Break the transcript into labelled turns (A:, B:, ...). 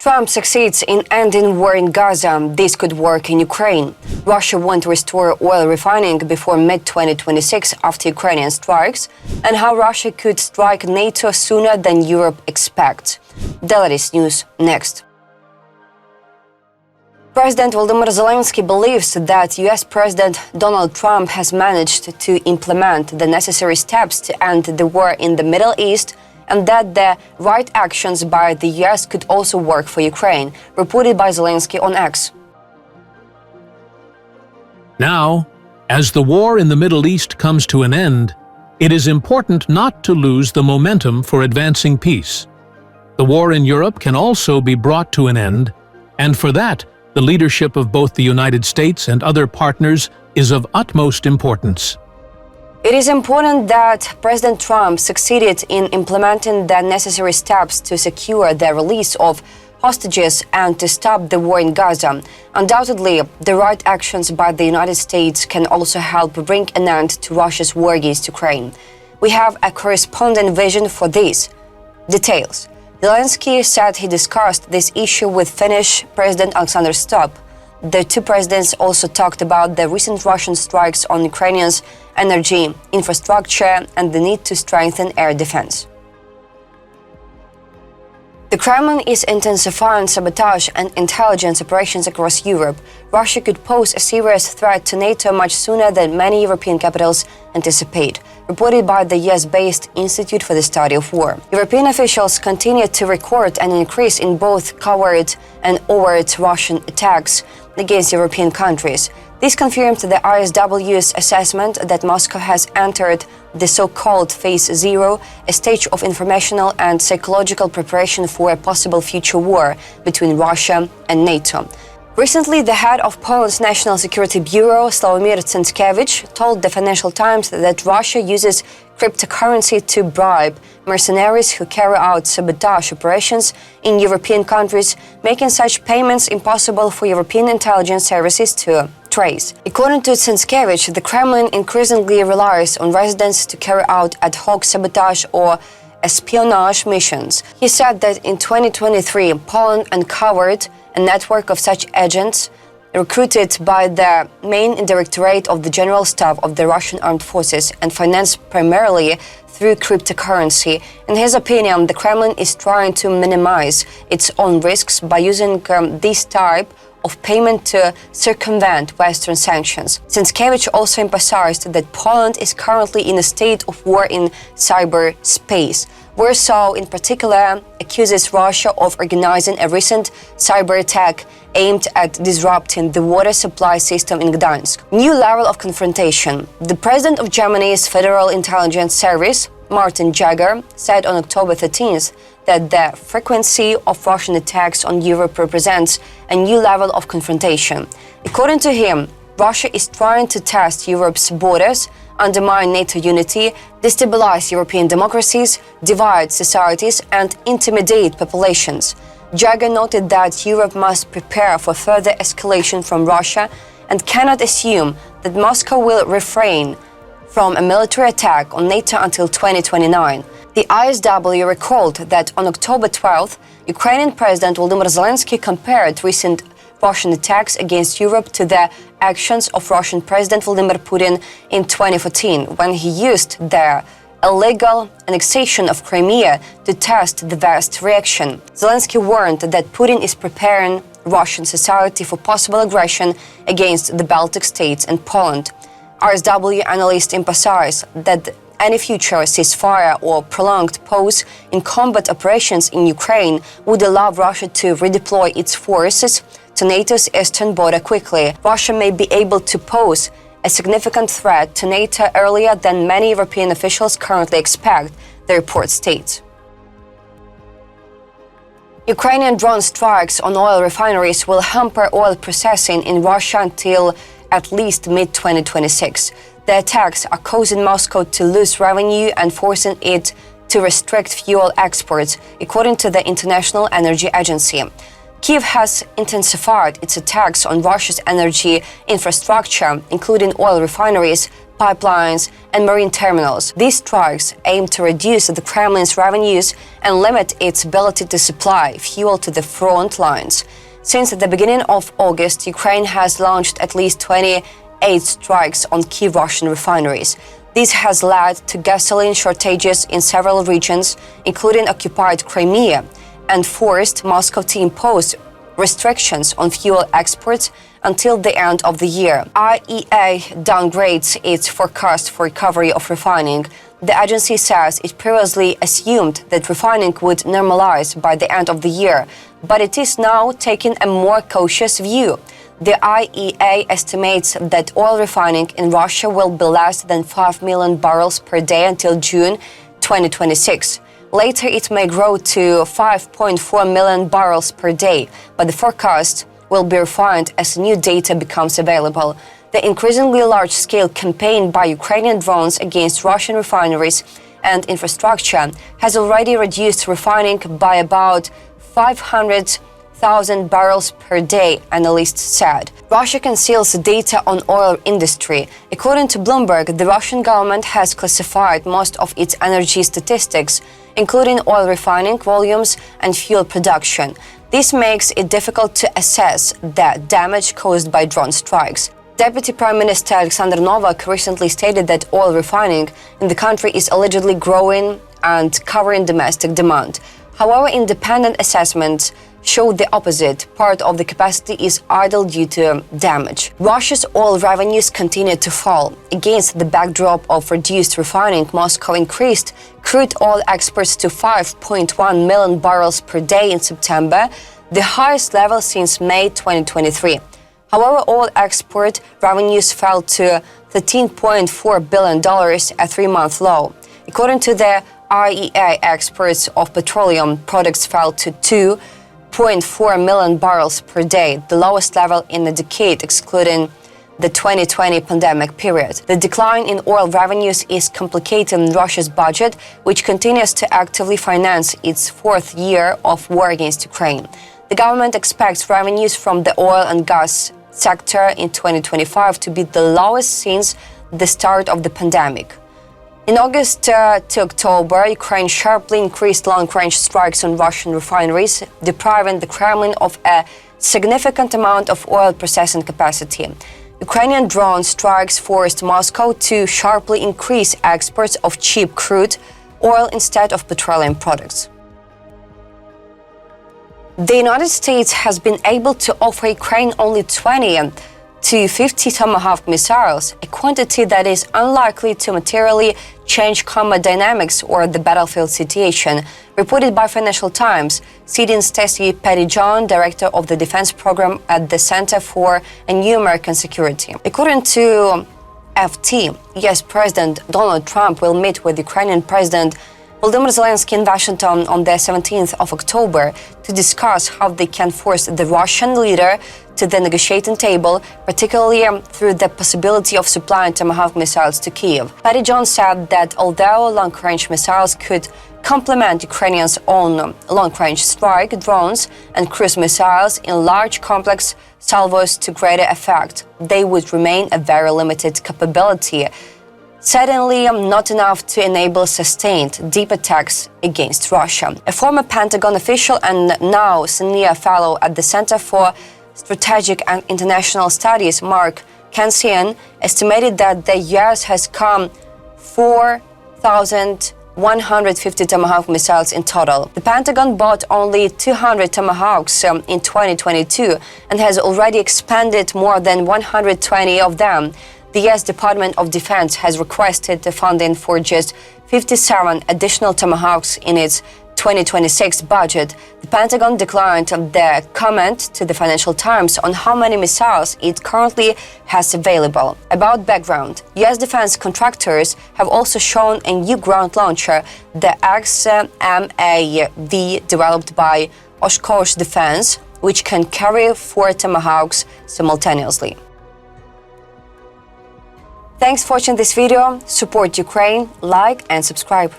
A: Trump succeeds in ending war in Gaza. This could work in Ukraine. Russia won't restore oil refining before mid-2026 after Ukrainian strikes, and how Russia could strike NATO sooner than Europe expects. The latest news next. President Volodymyr Zelensky believes that US President Donald Trump has managed to implement the necessary steps to end the war in the Middle East, and that the right actions by the US could also work for Ukraine, reported by Zelensky on X.
B: Now, as the war in the Middle East comes to an end, it is important not to lose the momentum for advancing peace. The war in Europe can also be brought to an end, and for that, the leadership of both the United States and other partners is of utmost importance.
A: It is important that President Trump succeeded in implementing the necessary steps to secure the release of hostages and to stop the war in Gaza. Undoubtedly, the right actions by the United States can also help bring an end to Russia's war against Ukraine. We have a corresponding vision for this. Details. Zelensky said he discussed this issue with Finnish President Alexander Stubb. The two presidents also talked about the recent Russian strikes on Ukrainians' energy infrastructure and the need to strengthen air defense. The Kremlin is intensifying sabotage and intelligence operations across Europe. Russia could pose a serious threat to NATO much sooner than many European capitals anticipate, reported by the US-based Institute for the Study of War. European officials continue to record an increase in both covert and overt Russian attacks against European countries. This confirmed the ISW's assessment that Moscow has entered the so-called Phase Zero, a stage of informational and psychological preparation for a possible future war between Russia and NATO. Recently, the head of Poland's National Security Bureau, Sławomir Cęckiewicz, told the Financial Times that Russia uses cryptocurrency to bribe mercenaries who carry out sabotage operations in European countries, making such payments impossible for European intelligence services to trace. According to Cęckiewicz, the Kremlin increasingly relies on residents to carry out ad hoc sabotage or espionage missions. He said that in 2023, Poland uncovered a network of such agents recruited by the main directorate of the General Staff of the Russian Armed Forces and financed primarily through cryptocurrency. In his opinion, the Kremlin is trying to minimize its own risks by using this type of payment to circumvent Western sanctions. Cęckiewicz also emphasized that Poland is currently in a state of war in cyberspace. Warsaw, in particular, accuses Russia of organizing a recent cyber attack aimed at disrupting the water supply system in Gdańsk. New level of confrontation. The president of Germany's Federal Intelligence Service, Martin Jager, said on October 13th that the frequency of Russian attacks on Europe represents a new level of confrontation. According to him, Russia is trying to test Europe's borders, undermine NATO unity, destabilize European democracies, divide societies, and intimidate populations. Jager noted that Europe must prepare for further escalation from Russia and cannot assume that Moscow will refrain from a military attack on NATO until 2029. The ISW recalled that on October 12th, Ukrainian President Volodymyr Zelensky compared recent Russian attacks against Europe to the actions of Russian President Vladimir Putin in 2014, when he used the illegal annexation of Crimea to test the West's reaction. Zelensky warned that Putin is preparing Russian society for possible aggression against the Baltic states and Poland. ISW analysts emphasize that any future ceasefire or prolonged pause in combat operations in Ukraine would allow Russia to redeploy its forces to NATO's eastern border quickly. Russia may be able to pose a significant threat to NATO earlier than many European officials currently expect, the report states. Ukrainian drone strikes on oil refineries will hamper oil processing in Russia until at least mid-2026. The attacks are causing Moscow to lose revenue and forcing it to restrict fuel exports, according to the International Energy Agency. Kyiv has intensified its attacks on Russia's energy infrastructure, including oil refineries, pipelines, and marine terminals. These strikes aim to reduce the Kremlin's revenues and limit its ability to supply fuel to the front lines. Since the beginning of August, Ukraine has launched at least 28 strikes on key Russian refineries. This has led to gasoline shortages in several regions, including occupied Crimea, and forced Moscow to impose restrictions on fuel exports until the end of the year. IEA downgrades its forecast for recovery of refining. The agency says it previously assumed that refining would normalize by the end of the year, but it is now taking a more cautious view. The IEA estimates that oil refining in Russia will be less than 5 million barrels per day until June 2026. Later, it may grow to 5.4 million barrels per day, but the forecast will be refined as new data becomes available. The increasingly large-scale campaign by Ukrainian drones against Russian refineries and infrastructure has already reduced refining by about 500,000 barrels per day, analysts said. Russia conceals data on oil industry. According to Bloomberg, the Russian government has classified most of its energy statistics, including oil refining volumes and fuel production. This makes it difficult to assess the damage caused by drone strikes. Deputy Prime Minister Alexander Novak recently stated that oil refining in the country is allegedly growing and covering domestic demand. However, independent assessments show the opposite. Part of the capacity is idle due to damage. Russia's oil revenues continue to fall. Against the backdrop of reduced refining, Moscow increased crude oil exports to 5.1 million barrels per day in September, the highest level since May 2023. However, oil export revenues fell to $13.4 billion, a three-month low. According to the IEA, exports of petroleum products fell to 2.4 million barrels per day, the lowest level in a decade, excluding the 2020 pandemic period. The decline in oil revenues is complicating Russia's budget, which continues to actively finance its fourth year of war against Ukraine. The government expects revenues from the oil and gas sector in 2025 to be the lowest since the start of the pandemic. In August to October, Ukraine sharply increased long-range strikes on Russian refineries, depriving the Kremlin of a significant amount of oil processing capacity. Ukrainian drone strikes forced Moscow to sharply increase exports of cheap crude oil instead of petroleum products. The United States has been able to offer Ukraine only 20 to 50 Tomahawk missiles, a quantity that is unlikely to materially change combat dynamics or the battlefield situation, reported by Financial Times, citing Stacey Pettyjohn, director of the defense program at the Center for a New American Security. According to FT, US President Donald Trump will meet with Ukrainian President Volodymyr Zelensky in Washington on the 17th of October to discuss how they can force the Russian leader to the negotiating table, particularly through the possibility of supplying Tomahawk missiles to Kyiv. Pettyjohn said that although long-range missiles could complement Ukrainians' own long-range strike drones and cruise missiles in large complex salvos to greater effect, they would remain a very limited capability, certainly not enough to enable sustained deep attacks against Russia. A former Pentagon official and now senior fellow at the Center for Strategic and International Studies, Mark Kansian, estimated that the US has come 4,150 Tomahawk missiles in total. The Pentagon bought only 200 Tomahawks in 2022 and has already expended more than 120 of them. The U.S. Department of Defense has requested the funding for just 57 additional Tomahawks in its 2026 budget. The Pentagon declined the comment to the Financial Times on how many missiles it currently has available. About background, U.S. defense contractors have also shown a new ground launcher, the XMAV, developed by Oshkosh Defense, which can carry 4 Tomahawks simultaneously. Thanks for watching this video. Support Ukraine, like and subscribe.